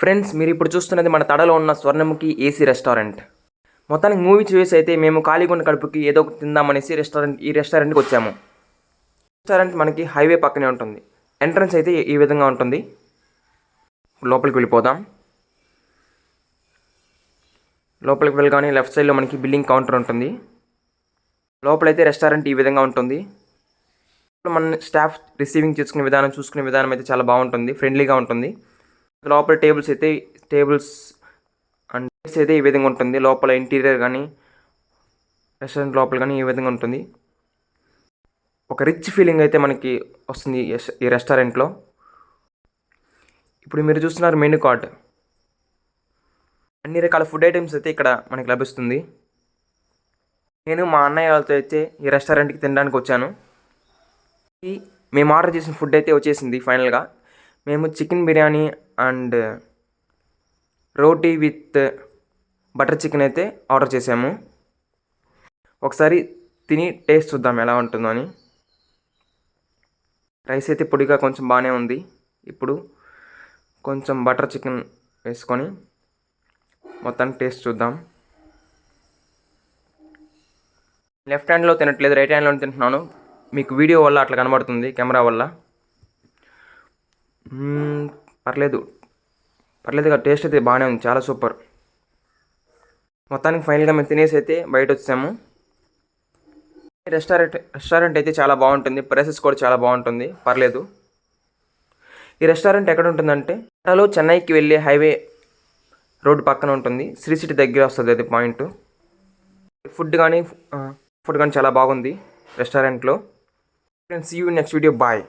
Friends, మీరు ఇప్పుడు చూస్తున్నది మన తడలో ఉన్న స్వర్ణముఖి ఏసీ రెస్టారెంట్. మొత్తానికి మూవీ చూసి అయితే మేము ఖాళీగా ఉన్న కడుపుకి ఏదో ఒకటి తిందామనేసి ఈ రెస్టారెంట్కి వచ్చాము. రెస్టారెంట్ మనకి హైవే పక్కనే ఉంటుంది. ఎంట్రన్స్ అయితే ఈ విధంగా ఉంటుంది. లోపలికి వెళ్ళిపోదాం. లోపలికి వెళ్ళగానే లెఫ్ట్ సైడ్లో మనకి బిల్లింగ్ కౌంటర్ ఉంటుంది. లోపలైతే రెస్టారెంట్ ఈ విధంగా ఉంటుంది. మన స్టాఫ్ రిసీవింగ్ చూసుకునే విధానం అయితే చాలా బాగుంటుంది, ఫ్రెండ్లీగా ఉంటుంది. లోపల టేబుల్స్ అండ్ చైర్స్ అయితే ఈ విధంగా ఉంటుంది. లోపల ఇంటీరియర్ కానీ రెస్టారెంట్ లోపల కానీ ఈ విధంగా ఉంటుంది. ఒక రిచ్ ఫీలింగ్ అయితే మనకి వస్తుంది ఈ రెస్టారెంట్లో. ఇప్పుడు మీరు చూస్తున్నారు మెనూ కార్డ్. అన్ని రకాల ఫుడ్ ఐటమ్స్ అయితే ఇక్కడ మనకి లభిస్తుంది. నేను మా అన్నయ్య వాళ్ళతో అయితే ఈ రెస్టారెంట్కి తినడానికి వచ్చాను. మేము ఆర్డర్ చేసిన ఫుడ్ అయితే వచ్చేసింది. ఫైనల్గా మేము chicken biryani and roti with butter chicken అయితే ఆర్డర్ చేసాము. ఒకసారి తిని టేస్ట్ చూద్దాం ఎలా ఉంటుందో అని. రైస్ అయితే పొడిగా కొంచెం బాగానే ఉంది. ఇప్పుడు కొంచెం బటర్ చికెన్ వేసుకొని మొత్తానికి టేస్ట్ చూద్దాం. లెఫ్ట్ హ్యాండ్లో తినట్లేదు, రైట్ హ్యాండ్లో తింటున్నాను. మీకు వీడియో వల్ల అట్లా కనబడుతుంది, కెమెరా వల్ల. పర్లేదుగా టేస్ట్ అయితే బాగానే ఉంది, చాలా సూపర్. మొత్తానికి ఫైనల్గా మేము తినేసి అయితే బయట వచ్చాము. రెస్టారెంట్ అయితే చాలా బాగుంటుంది, ప్రైసెస్ కూడా చాలా బాగుంటుంది, పర్లేదు. ఈ రెస్టారెంట్ ఎక్కడ ఉంటుందంటే అటలో చెన్నైకి వెళ్ళే హైవే రోడ్డు పక్కన ఉంటుంది. శ్రీ సిటీ దగ్గర వస్తుంది అది పాయింట్. ఫుడ్ కానీ చాలా బాగుంది రెస్టారెంట్లో. See you next video, bye.